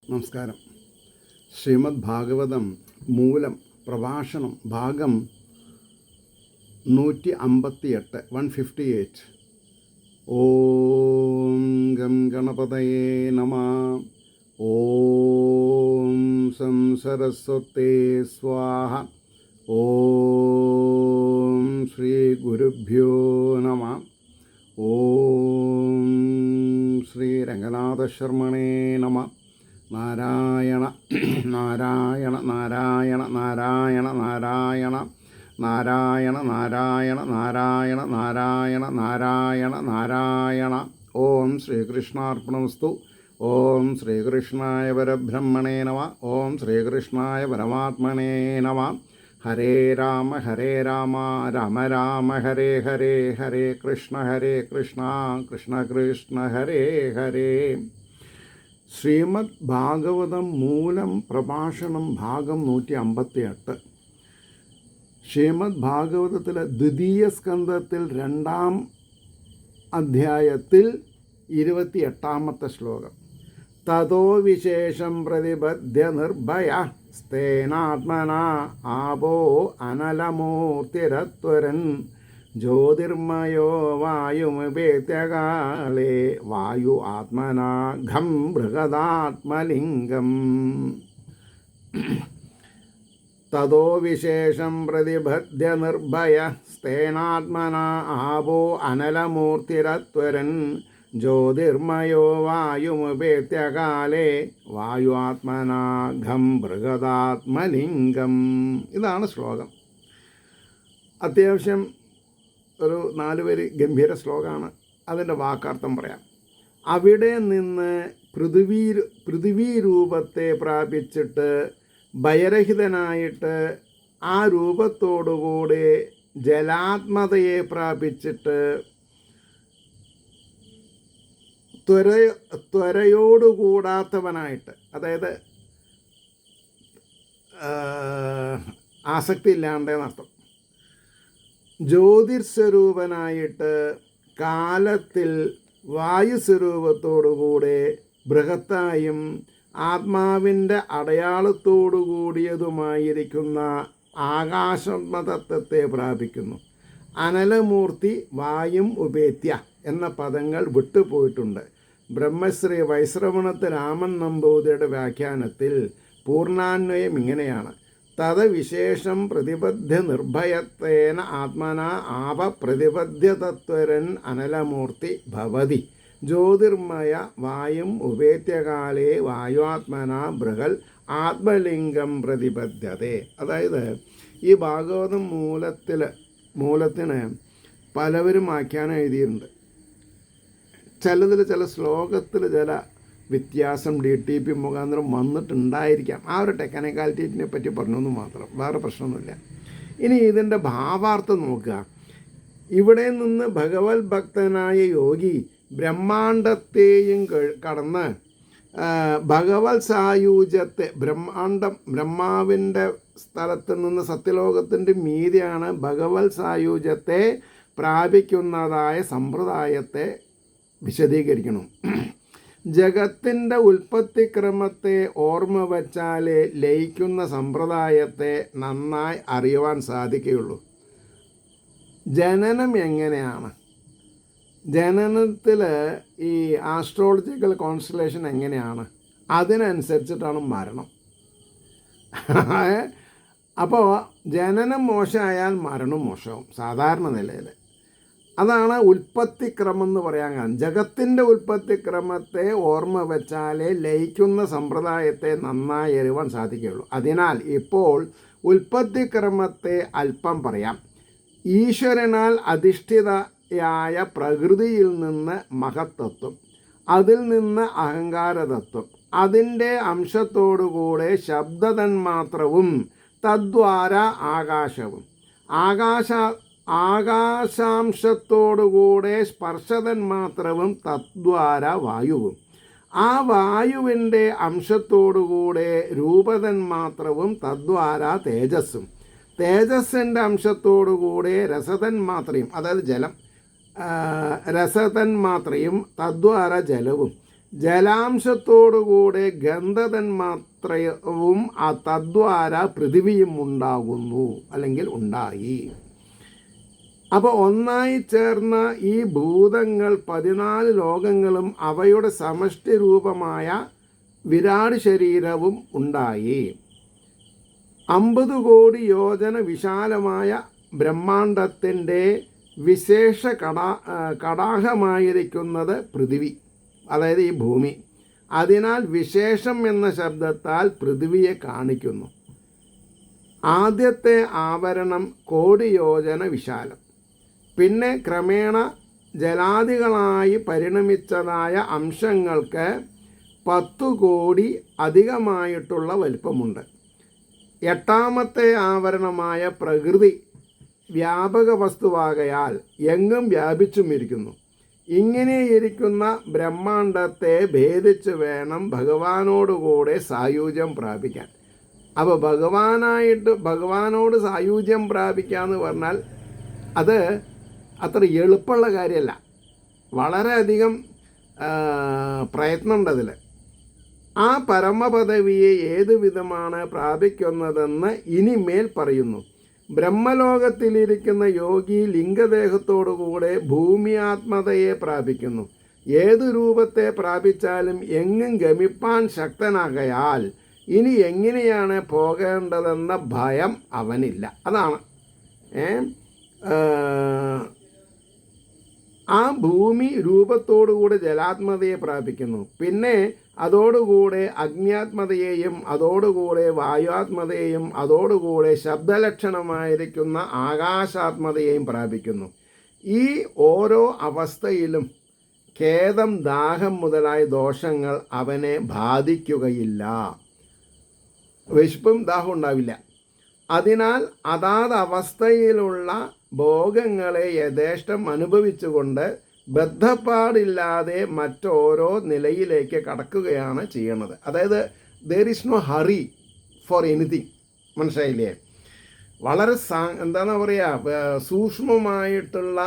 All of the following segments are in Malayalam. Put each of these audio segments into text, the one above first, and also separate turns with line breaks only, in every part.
നമസ്കാരം. ശ്രീമദ് ഭാഗവതം മൂലം പ്രഭാഷണം ഭാഗം 158 158. ഓം ഗം ഗണപതയേ നമഃ. ഓം സം സരസ്വതേ സ്വാഹ. ഓം ശ്രീ ഗുരുഭ്യോ നമഃ. ഓം ശ്രീ രംഗനാഥശർമ്മണേ നമഃ. നാരായണ നാരായണ നാരായണ നാരായണ നാരായണ നാരായണ നാരായണ നാരായണ നാരായണ നാരായണ നാരായണ. ഓം ശ്രീകൃഷ്ണാർപ്പണമസ്തു. ഓം ശ്രീകൃഷ്ണായ പരബ്രഹ്മണേ നമഃ. ഓം ശ്രീകൃഷ്ണായ പരമാത്മനേ നമഃ. ഹരേ രാമ രാമ രാമ ഹരേ ഹരേ, ഹരേ കൃഷ്ണ കൃഷ്ണ കൃഷ്ണ ഹരേ ഹരേ. ശ്രീമദ് ഭാഗവതം മൂലം പ്രഭാഷണം ഭാഗം 158. ശ്രീമദ് ഭാഗവതത്തിലെ ദ്വിതീയ സ്കന്ധത്തിൽ 2-ാം അധ്യായത്തിൽ 28-ാമത്തെ ശ്ലോകം. തതോ വിശേഷം പ്രതിപദ്യ നിർഭയ സ്തേനാത്മനാ ആപോ അനലമൂർത്തിരത്വരൻ ജ്യോതിർമയോ വായുമുപേത്യകാലേ വായു ആത്മനാഘം ബൃഹദാത്മലിംഗം. തതോ വിശേഷം പ്രതിപദ്യ നിർഭയ സ്തേനാത്മനാ ആപോ അനലമൂർത്തിരത്വരൻ ജ്യോതിർമയോ വായുമുപേത്യകാലേ വായു ആത്മനാഘം ബൃഹദാത്മലിംഗം. ഇതാണ് ശ്ലോകം. അത്യാവശ്യം ഒരു 4 വരി ഗംഭീര ശ്ലോകമാണ്. അതിൻ്റെ വാക്കാർത്ഥം പറയാം. അവിടെ നിന്ന് പൃഥ്വീ രൂപത്തെ പ്രാപിച്ചിട്ട് ഭയരഹിതനായിട്ട് ആ രൂപത്തോടുകൂടി ജലാത്മതയെ പ്രാപിച്ചിട്ട് ത്വരയോടുകൂടാത്തവനായിട്ട്, അതായത് ആസക്തി ഇല്ലാണ്ടെന്നർത്ഥം, ജ്യോതിർസ്വരൂപനായിട്ട് കാലത്തിൽ വായുസ്വരൂപത്തോടുകൂടെ ബൃഹത്തായും ആത്മാവിൻ്റെ അടയാളത്തോടു കൂടിയതുമായിരിക്കുന്ന ആകാശതത്വത്തെ പ്രാപിക്കുന്നു. അനലമൂർത്തി വായും ഉപേത്യ എന്ന പദങ്ങൾ വിട്ടുപോയിട്ടുണ്ട്. ബ്രഹ്മശ്രീ വൈശ്രവണത്ത് രാമൻ നമ്പൂതിരിയുടെ വ്യാഖ്യാനത്തിൽ പൂർണ്ണാന്വയം ഇങ്ങനെയാണ്: തദവിശേഷം പ്രതിപദ്ധ്യ നിർഭയത്വേന ആത്മന ആപ പ്രതിപദ്ധ്യ തത്വരൻ അനലമൂർത്തി ഭവതി ജ്യോതിർമയ വായും ഉപേത്യകാലേ വായുആത്മന ബൃഹൽ ആത്മലിംഗം പ്രതിപദ്ധ്യതേ. അതായത് ഈ ഭാഗവതം മൂലത്തിന് പലവരും ആഖ്യാനം എഴുതിയിട്ടുണ്ട്. ചില ശ്ലോകത്തിൽ ചില വ്യത്യാസം DTP മുഖാന്തരം വന്നിട്ടുണ്ടായിരിക്കാം. ആ ഒരു ടെക്നിക്കാലിറ്റിനെ പറ്റി പറഞ്ഞൊന്നും മാത്രം, വേറെ പ്രശ്നമൊന്നുമില്ല. ഇനി ഇതിൻ്റെ ഭാവാർത്ഥം നോക്കുക. ഇവിടെ നിന്ന് ഭഗവത് ഭക്തനായ യോഗി ബ്രഹ്മാണ്ടത്തെയും കടന്ന് ഭഗവത് സായൂജ്യത്തെ, ബ്രഹ്മാവിൻ്റെ സ്ഥലത്ത് നിന്ന് സത്യലോകത്തിൻ്റെ മീതിയാണ് ഭഗവത് സായൂജ്യത്തെ പ്രാപിക്കുന്നതായ സമ്പ്രദായത്തെ വിശദീകരിക്കണം. ജഗത്തിൻ്റെ ഉൽപ്പത്തിക്രമത്തെ ഓർമ്മ വച്ചാലേ ലയിക്കുന്ന സമ്പ്രദായത്തെ നന്നായി അറിയുവാൻ സാധിക്കുകയുള്ളൂ. ജനനം എങ്ങനെയാണ്, ജനനത്തിൽ ഈ ആസ്ട്രോളജിക്കൽ കോൺസ്റ്റലേഷൻ എങ്ങനെയാണ്, അതിനനുസരിച്ചിട്ടാണ് മരണം. അപ്പോൾ ജനനം മോശമായാൽ മരണം മോശമാവും സാധാരണ നിലയിൽ. അതാണ് ഉൽപ്പത്തിക്രമം എന്ന് പറയാൻ കാരണം. ജഗത്തിൻ്റെ ഉൽപ്പത്തിക്രമത്തെ ഓർമ്മ വെച്ചാലേ ലയിക്കുന്ന സമ്പ്രദായത്തെ നന്നായി അറിയുവാൻ സാധിക്കുകയുള്ളൂ. അതിനാൽ ഇപ്പോൾ ഉൽപ്പത്തിക്രമത്തെ അല്പം പറയാം. ഈശ്വരനാൽ അധിഷ്ഠിതയായ പ്രകൃതിയിൽ നിന്ന് മഹത്തത്വം, അതിൽ നിന്ന് അഹങ്കാരതത്വം, അതിൻ്റെ അംശത്തോടുകൂടെ ശബ്ദതന്മാത്രവും തദ്വാര ആകാശവും, ആകാശാംശത്തോടുകൂടെ സ്പർശതന്മാത്രവും തദ്വാര വായുവും, ആ വായുവിൻ്റെ അംശത്തോടുകൂടെ രൂപതന്മാത്രവും തദ്വാര തേജസ്സും, തേജസ്സിൻ്റെ അംശത്തോടുകൂടെ രസതന്മാത്രയും, അതായത് ജലം, രസതന്മാത്രയും തദ്വാര ജലവും, ജലാംശത്തോടുകൂടെ ഗന്ധതന്മാത്രവും തദ്വാര പൃഥിവിയും ഉണ്ടാകുന്നു, അല്ലെങ്കിൽ ഉണ്ടായി. അപ്പോൾ ഒന്നായി ചേർന്ന ഈ ഭൂതങ്ങൾ 14 ലോകങ്ങളും അവയുടെ സമഷ്ടി രൂപമായ വിരാട് ശരീരവും ഉണ്ടായി. 50 കോടി യോജന വിശാലമായ ബ്രഹ്മാണ്ടത്തിൻ്റെ വിശേഷ കടാഹമായിരിക്കുന്നത് പൃഥിവി, അതായത് ഈ ഭൂമി. അതിനാൽ വിശേഷം എന്ന ശബ്ദത്താൽ പൃഥിവിയെ കാണിക്കുന്നു. ആദ്യത്തെ ആവരണം കോടി യോജന വിശാലം. പിന്നെ ക്രമേണ ജലാദികളായി പരിണമിച്ചതായ അംശങ്ങൾക്ക് 10 കോടി അധികമായിട്ടുള്ള വലിപ്പമുണ്ട്. എട്ടാമത്തെ ആവരണമായ പ്രകൃതി വ്യാപക വസ്തുവാകയാൽ എങ്ങും വ്യാപിച്ചുമിരിക്കുന്നു. ഇങ്ങനെയിരിക്കുന്ന ബ്രഹ്മാണ്ടത്തെ ഭേദിച്ച് വേണം ഭഗവാനോടുകൂടെ സായുജ്യം പ്രാപിക്കാൻ. അപ്പോൾ ഭഗവാനോട് സായുജ്യം പ്രാപിക്കുക എന്ന് പറഞ്ഞാൽ അത് അത്ര എളുപ്പമുള്ള കാര്യമല്ല, വളരെയധികം പ്രയത്നമുണ്ടതിൽ. ആ പരമപദവിയെ ഏതു വിധമാണ് പ്രാപിക്കുന്നതെന്ന് ഇനിമേൽ പറയുന്നു. ബ്രഹ്മലോകത്തിലിരിക്കുന്ന യോഗി ലിംഗദേഹത്തോടുകൂടെ ഭൂമിയാത്മതയെ പ്രാപിക്കുന്നു. ഏതു രൂപത്തെ പ്രാപിച്ചാലും എങ്ങും ഗമിപ്പാൻ ശക്തനാകയാൽ ഇനി എങ്ങനെയാണ് പോകേണ്ടതെന്ന ഭയം അവനില്ല. അതാണ് ആ ഭൂമി രൂപത്തോടുകൂടി ജലാത്മതയെ പ്രാപിക്കുന്നു. പിന്നെ അതോടുകൂടെ അഗ്നിയാത്മതയെയും അതോടുകൂടെ വായുവാത്മതയെയും അതോടുകൂടെ ശബ്ദലക്ഷണമായിരിക്കുന്ന ആകാശാത്മതയെയും പ്രാപിക്കുന്നു. ഈ ഓരോ അവസ്ഥയിലും ഖേദം, ദാഹം മുതലായ ദോഷങ്ങൾ അവനെ ബാധിക്കുകയില്ല. വിശപ്പും ദാഹം ഉണ്ടാവില്ല. അതിനാൽ അതാത് അവസ്ഥയിലുള്ള ഭോഗങ്ങളെ യഥേഷ്ടം അനുഭവിച്ചുകൊണ്ട് ബദ്ധപ്പാടില്ലാതെ മറ്റോരോ നിലയിലേക്ക് കടക്കുകയാണ് ചെയ്യണത്. അതായത് there is no hurry for anything. മനസ്സിലായില്ലേ? വളരെ എന്താണ് പറയുക, സൂക്ഷ്മമായിട്ടുള്ള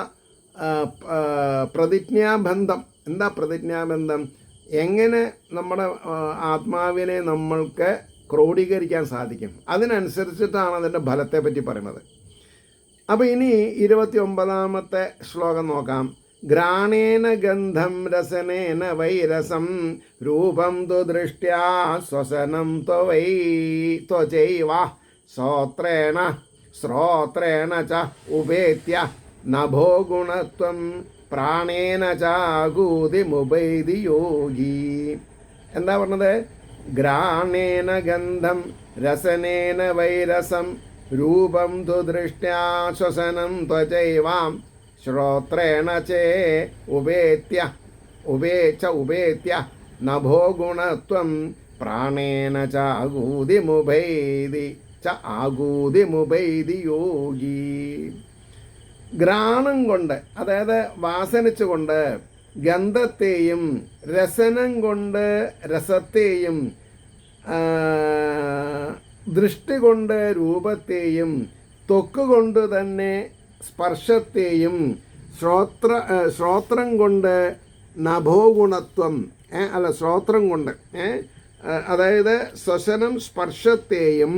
പ്രതിജ്ഞാബന്ധം. എന്താ പ്രതിജ്ഞാബന്ധം? എങ്ങനെ നമ്മുടെ ആത്മാവിനെ നമ്മൾക്ക് ക്രോഡീകരിക്കാൻ സാധിക്കും, അതിനനുസരിച്ചിട്ടാണ് അതിൻ്റെ ഫലത്തെ പറ്റി പറയുന്നത്. അപ്പോൾ ഇനി 29ാമത്തെ ശ്ലോകം നോക്കാം. ഘ്രാണേന ഗന്ധം രസനേന വൈരസം രൂപം തു ദൃഷ്ട്യാ ശ്വസനം ത്വചൈവ ശ്രോത്രേണ ച ഉപേത്യ നഭോ ഗുണത്വം പ്രാണേന ചാകൂതിമുപൈതി യോഗി. എന്താ പറഞ്ഞത്? ഘ്രാണേന ഗന്ധം രസനേന വൈരസം രൂപം തു ദൃഷ്ട്യാ ശ്വസനം ത്വചൈവാം ശ്രോത്രേണ ചേ ഉപേത്യ നഭോ ഗുണത്വം പ്രാണേന ആകൂതിമുപൈതി യോഗി. ഘ്രാണം കൊണ്ട്, അതായത് വാസനിച്ചുകൊണ്ട് ഗന്ധത്തെയും രസനം കൊണ്ട് രസത്തെയും ദൃഷ്ടി കൊണ്ട് രൂപത്തെയും ത്വക്ക് തന്നെ സ്പർശത്തെയും ശ്രോത്രം കൊണ്ട് നഭോഗുണത്വം, ശ്രോത്രം കൊണ്ട് അതായത് ശ്വസനം സ്പർശത്തെയും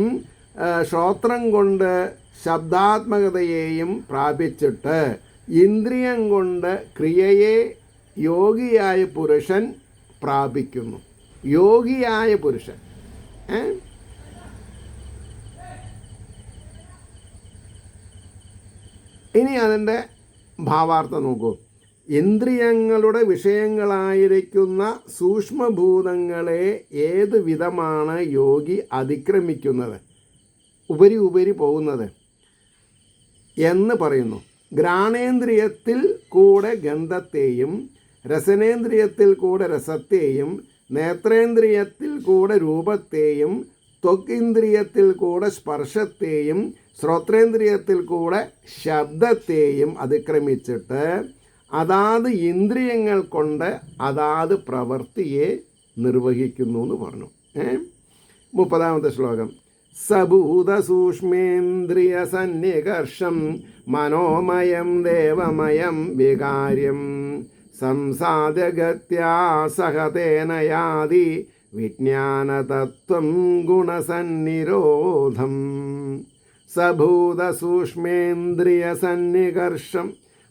ശ്രോത്രം കൊണ്ട് ശബ്ദാത്മകതയെയും പ്രാപിച്ചിട്ട് ഇന്ദ്രിയം കൊണ്ട് ക്രിയയെ യോഗിയായ പുരുഷൻ പ്രാപിക്കുന്നു. യോഗിയായ പുരുഷൻ. ഇനി അതിൻ്റെ ഭാവാർത്ഥം നോക്കൂ. ഇന്ദ്രിയങ്ങളുടെ വിഷയങ്ങളായിരിക്കുന്ന സൂക്ഷ്മഭൂതങ്ങളെ ഏത് വിധമാണ് യോഗി അതിക്രമിക്കുന്നത്, ഉപരി പോകുന്നത് എന്ന് പറയുന്നു. ഘ്രാണേന്ദ്രിയത്തിൽ കൂടെ ഗന്ധത്തെയും രസനേന്ദ്രിയത്തിൽ കൂടെ രസത്തെയും നേത്രേന്ദ്രിയത്തിൽ കൂടെ രൂപത്തെയും ത്വക്കിന്ദ്രിയത്തിൽ കൂടെ സ്പർശത്തെയും ശ്രോത്രേന്ദ്രിയത്തിൽ കൂടെ ശബ്ദത്തെയും അതിക്രമിച്ചിട്ട് അതാത് ഇന്ദ്രിയങ്ങൾ കൊണ്ട് അതാത് പ്രവൃത്തിയെ നിർവഹിക്കുന്നു എന്ന് പറഞ്ഞു. 30ാമത്തെ ശ്ലോകം. സഭൂതസൂക്ഷ്മേന്ദ്രിയ സന്നികർഷം മനോമയം ദേവമയം വികാര്യം സംസാദഗത്യാ സഹതേന യാതി വിജ്ഞാനതത്വം ഗുണസന്നിരോധം സഭൂതസൂക്ഷ്മേന്ദ്രിയസന്നികർഷം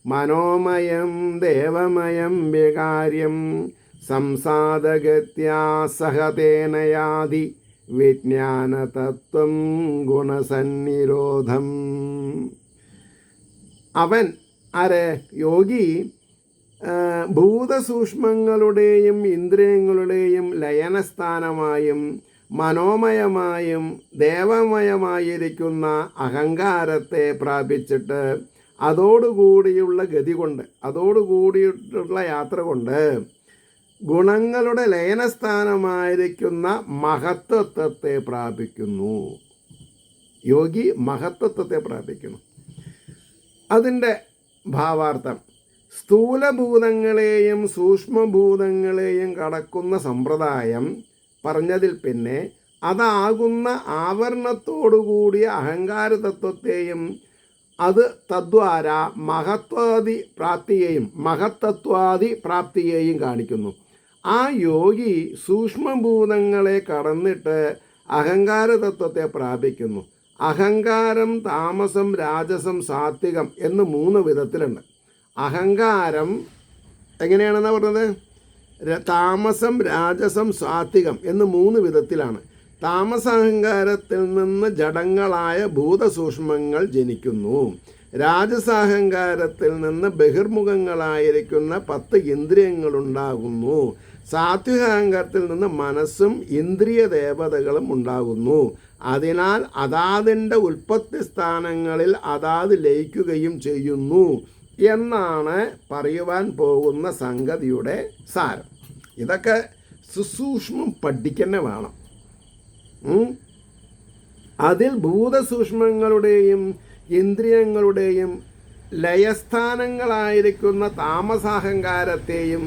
മനോമയം ദേവമയം വികാര്യം സംസാദഗത്യാ സഹതേന യാതി വിജ്ഞാനതത്വം ഗുണസന്നിരോധം. അവൻ ആരെ? യോഗി ഭൂതസൂക്ഷ്മങ്ങളുടെയും ഇന്ദ്രിയങ്ങളുടെയും ലയനസ്ഥാനമായും മനോമയമായും ദേവമയമായിരിക്കുന്ന അഹങ്കാരത്തെ പ്രാപിച്ചിട്ട് അതോടുകൂടിയുള്ള ഗതി കൊണ്ട്, അതോടുകൂടിയിട്ടുള്ള യാത്ര കൊണ്ട് ഗുണങ്ങളുടെ ലയനസ്ഥാനമായിരിക്കുന്ന മഹത്വത്വത്തെ പ്രാപിക്കുന്നു. യോഗി മഹത്വത്വത്തെ പ്രാപിക്കുന്നു. അതിൻ്റെ ഭാവാർത്ഥം സ്ഥൂലഭൂതങ്ങളെയും സൂക്ഷ്മഭൂതങ്ങളെയും കടക്കുന്ന സമ്പ്രദായം പറഞ്ഞതിൽ പിന്നെ അതാകുന്ന ആവരണത്തോടുകൂടിയ അഹങ്കാരതത്വത്തെയും അത് തദ്വാര മഹത്വാദി പ്രാപ്തിയെയും കാണിക്കുന്നു. ആ യോഗി സൂക്ഷ്മഭൂതങ്ങളെ കടന്നിട്ട് അഹങ്കാരതത്വത്തെ പ്രാപിക്കുന്നു. അഹങ്കാരം താമസം രാജസം സാത്വികം എന്ന് 3 വിധത്തിലുണ്ട്. അഹങ്കാരം എങ്ങനെയാണെന്നാണ് പറഞ്ഞത്? താമസം രാജസം സാത്വികം എന്ന് 3 വിധത്തിലാണ്. താമസാഹങ്കാരത്തിൽ നിന്ന് ജഡങ്ങളായ ഭൂതസൂക്ഷ്മങ്ങൾ ജനിക്കുന്നു. രാജസാഹങ്കാരത്തിൽ നിന്ന് ബഹിർമുഖങ്ങളായിരിക്കുന്ന 10 ഇന്ദ്രിയങ്ങളുണ്ടാകുന്നു. സാത്വികാഹങ്കാരത്തിൽ നിന്ന് മനസ്സും ഇന്ദ്രിയ ദേവതകളും ഉണ്ടാകുന്നു. അതിനാൽ അതാതിൻ്റെ ഉൽപ്പത്തി സ്ഥാനങ്ങളിൽ അതാത് ലയിക്കുകയും ചെയ്യുന്നു എന്നാണ് പറയുവാൻ പോകുന്ന സംഗതിയുടെ സാരം. ഇതൊക്കെ സുസൂക്ഷ്മം പഠിക്കന്നെ വേണം. അതിൽ ഭൂതസൂക്ഷ്മങ്ങളുടെയും ഇന്ദ്രിയങ്ങളുടെയും ലയസ്ഥാനങ്ങളായിരിക്കുന്ന താമസാഹങ്കാരത്തെയും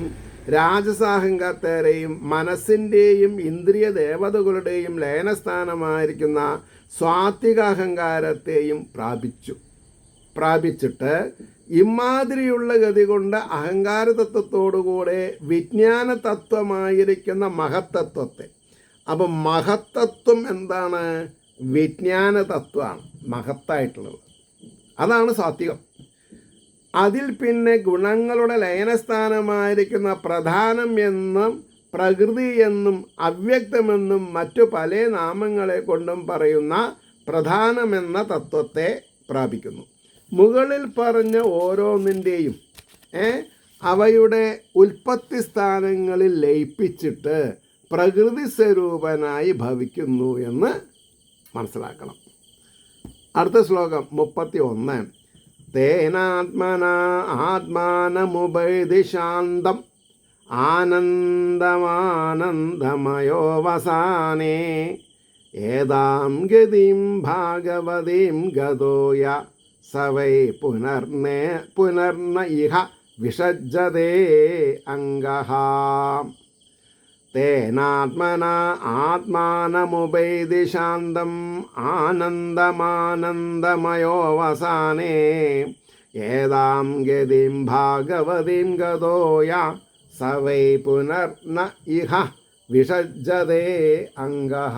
രാജസാഹങ്കാരത്തെയും മനസ്സിൻ്റെയും ഇന്ദ്രിയ ദേവതകളുടെയും ലയനസ്ഥാനമായിരിക്കുന്ന സ്വാത്വികാഹങ്കാരത്തെയും പ്രാപിച്ചിട്ട് ഇമാതിരിയുള്ള ഗതി കൊണ്ട് അഹങ്കാരതത്വത്തോടുകൂടെ വിജ്ഞാന തത്വമായിരിക്കുന്ന മഹത്തത്വത്തെ. അപ്പം മഹത്തത്വം എന്താണ്? വിജ്ഞാന തത്വമാണ് മഹത്തായിട്ടുള്ളത്. അതാണ് സാത്വികം. അതിൽ പിന്നെ ഗുണങ്ങളുടെ ലയനസ്ഥാനമായിരിക്കുന്ന പ്രധാനം എന്നും പ്രകൃതി എന്നും അവ്യക്തമെന്നും മറ്റു പല നാമങ്ങളെ കൊണ്ടും പറയുന്ന പ്രധാനമെന്ന തത്വത്തെ പ്രാപിക്കുന്നു. മുകളിൽ പറഞ്ഞ ഓരോന്നിൻ്റെയും അവയുടെ ഉൽപ്പത്തി സ്ഥാനങ്ങളിൽ ലയിപ്പിച്ചിട്ട് പ്രകൃതി സ്വരൂപനായി ഭവിക്കുന്നു എന്ന് മനസ്സിലാക്കണം. അടുത്ത ശ്ലോകം 31. തേനാത്മന ആത്മാനമുപൈതി ശാന്തം ആനന്ദമാനന്ദമയോ വസാനേ ഏതാം ഗതിം ഭാഗവതീം ഗതോയ സവൈ പുനർന ഇഹ വിഷജ്ജതേ അംഗഃ. തേനാത്മന ആത്മാനമുപൈതി ശാന്തം ആനന്ദമാനന്ദമയോ വസാനേ ഏതാം ഗതിം ഭാഗവതീം ഗതോയ സവൈ പുനർന ഇഹ വിഷജ്ജതേ അംഗഃ.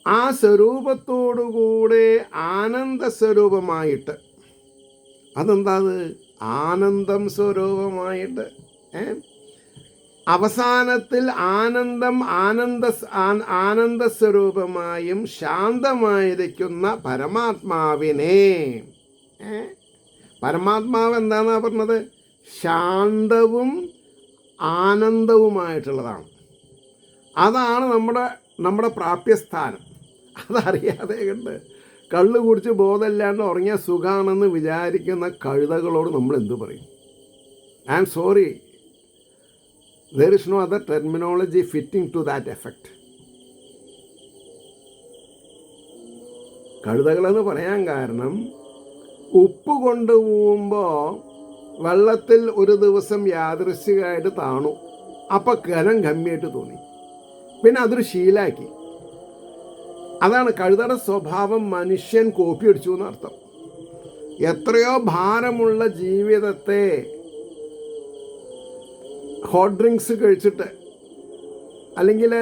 ആ സ്വരൂപത്തോടുകൂടെ ആനന്ദസ്വരൂപമായിട്ട്, അതെന്താ? ആനന്ദം സ്വരൂപമായിട്ട് അവസാനത്തിൽ ആനന്ദസ്വരൂപമായും ശാന്തമായിരിക്കുന്ന പരമാത്മാവിനെ. പരമാത്മാവ് എന്താണെന്നാ പറഞ്ഞത്? ശാന്തവും ആനന്ദവുമായിട്ടുള്ളതാണ്. അതാണ് നമ്മുടെ പ്രാപ്യസ്ഥാനം. അതറിയാതെ കണ്ട് കള്ളു കുടിച്ച് ബോധമില്ലാണ്ട് ഉറങ്ങിയ സുഖമാണെന്ന് വിചാരിക്കുന്ന കഴുതകളോട് നമ്മൾ എന്തു പറയും? I am sorry, there is no other terminology fitting to that effect. കഴുതകളെന്ന് പറയാൻ കാരണം ഉപ്പ് കൊണ്ടുപോകുമ്പോൾ വെള്ളത്തിൽ ഒരു ദിവസം യാദൃശ്ചികമായിട്ട് താണു, അപ്പം ഘനം ഗമ്യമായിട്ട് തോന്നി, പിന്നെ അതൊരു ശീലാക്കി. അതാണ് കഴുതയുടെ സ്വഭാവം. മനുഷ്യൻ കോപ്പി അടിച്ചു എന്നർത്ഥം. എത്രയോ ഭാരമുള്ള ജീവിതത്തെ ഹോട്ട് ഡ്രിങ്ക്സ് കഴിച്ചിട്ട് അല്ലെങ്കിൽ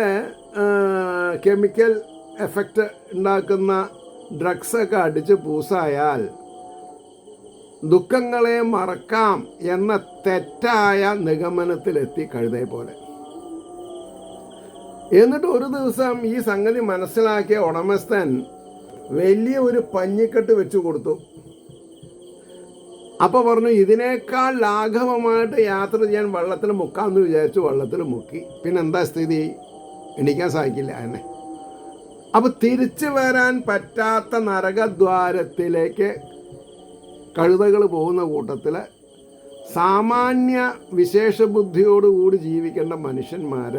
കെമിക്കൽ എഫക്റ്റ് ഉണ്ടാക്കുന്ന ഡ്രഗ്സൊക്കെ അടിച്ച് പൂസായാൽ ദുഃഖങ്ങളെ മറക്കാം എന്ന തെറ്റായ നിഗമനത്തിലെത്തി കഴുതയെ പോലെ. എന്നിട്ട് ഒരു ദിവസം ഈ സംഗതി മനസ്സിലാക്കിയ ഉടമസ്ഥൻ വലിയ ഒരു പഞ്ഞിക്കെട്ട് വെച്ചു കൊടുത്തു. അപ്പോൾ പറഞ്ഞു, ഇതിനേക്കാൾ ലാഘവമായിട്ട് യാത്ര ചെയ്യാൻ വെള്ളത്തിൽ മുക്കാമെന്ന് വിചാരിച്ചു. വെള്ളത്തിൽ മുക്കി. പിന്നെ എന്താ സ്ഥിതി? എണീക്കാൻ സാധിക്കില്ല എന്നെ. അപ്പോൾ തിരിച്ചു വരാൻ പറ്റാത്ത നരകദ്വാരത്തിലേക്ക് കഴുതകൾ പോകുന്ന കൂട്ടത്തിൽ സാമാന്യ വിശേഷ ബുദ്ധിയോടുകൂടി ജീവിക്കേണ്ട മനുഷ്യന്മാർ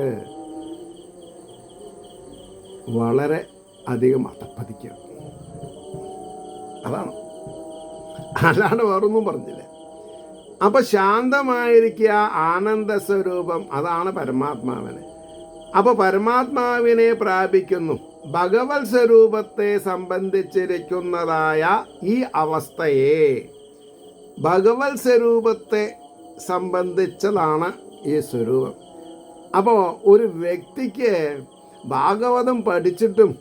വളരെ അധികം അധപ്പതിക്കുക. അതാണ്, അല്ലാണ്ട് വേറൊന്നും പറഞ്ഞില്ല. അപ്പം ശാന്തമായിരിക്കുക, ആനന്ദ സ്വരൂപം, അതാണ് പരമാത്മാവിനെ. അപ്പോൾ പരമാത്മാവിനെ പ്രാപിക്കുന്നു. ഭഗവത് സ്വരൂപത്തെ സംബന്ധിച്ചിരിക്കുന്നതായ ഈ അവസ്ഥയെ, ഭഗവത് സ്വരൂപത്തെ സംബന്ധിച്ചതാണ് ഈ സ്വരൂപം. അപ്പോൾ ഒരു വ്യക്തിക്ക് ഭാഗവതം പഠിച്ചിട്ടും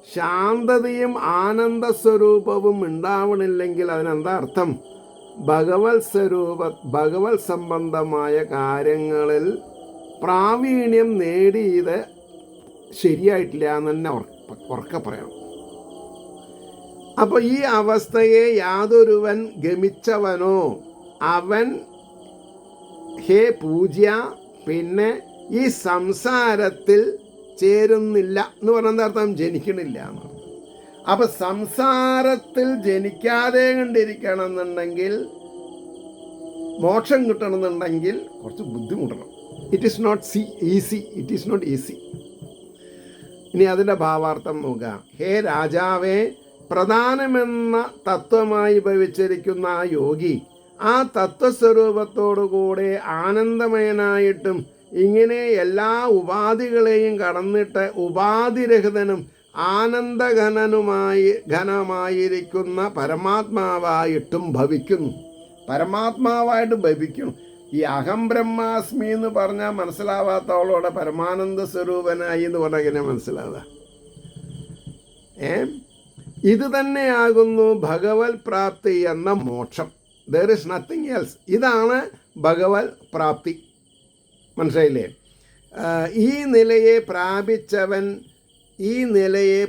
ശാന്തതയും ആനന്ദ സ്വരൂപവും ഉണ്ടാവണില്ലെങ്കിൽ അതിനെന്താ അർത്ഥം? ഭഗവത് സംബന്ധമായ കാര്യങ്ങളിൽ പ്രാവീണ്യം നേടിയത് ശരിയായിട്ടില്ല എന്ന് തന്നെ ഉറക്കെ പറയണം. അപ്പോൾ ഈ അവസ്ഥയെ യാതൊരുവൻ ഗമിച്ചവനോ അവൻ ഹേ പൂജ്യ പിന്നെ ഈ സംസാരത്തിൽ ചേരുന്നില്ല എന്ന് പറഞ്ഞ അർത്ഥം ജനിക്കണില്ല എന്നാണ്. അപ്പം സംസാരത്തിൽ ജനിക്കാതെ കണ്ടിരിക്കണം എന്നുണ്ടെങ്കിൽ, മോക്ഷം കിട്ടണമെന്നുണ്ടെങ്കിൽ കുറച്ച് ബുദ്ധിമുട്ടണം. It is not easy. ഇനി അതിൻ്റെ ഭാവാർത്ഥം നോക്കുക. ഹേ രാജാവേ, പ്രധാനമെന്ന തത്വമായി ഭവിച്ചിരിക്കുന്ന ആ യോഗി ആ തത്വസ്വരൂപത്തോടുകൂടെ ആനന്ദമയനായിട്ടും ഇങ്ങനെ എല്ലാ ഉപാധികളെയും കടന്നിട്ട് ഉപാധിരഹിതനും ഘനമായിരിക്കുന്ന പരമാത്മാവായിട്ടും ഭവിക്കുന്നു. പരമാത്മാവായിട്ട് ഭവിക്കുന്നു. ഈ അഹം ബ്രഹ്മാസ്മി എന്ന് പറഞ്ഞാൽ മനസ്സിലാവാത്തവളോടെ പരമാനന്ദ സ്വരൂപനായി എന്ന് പറഞ്ഞാൽ എങ്ങനെ മനസ്സിലാവുക? ഇത് തന്നെയാകുന്നു ഭഗവത് പ്രാപ്തി എന്ന മോക്ഷം. There is nothing else. ഇതാണ് ഭഗവത് പ്രാപ്തി. മനസ്സിലായില്ലേ? ഈ നിലയെ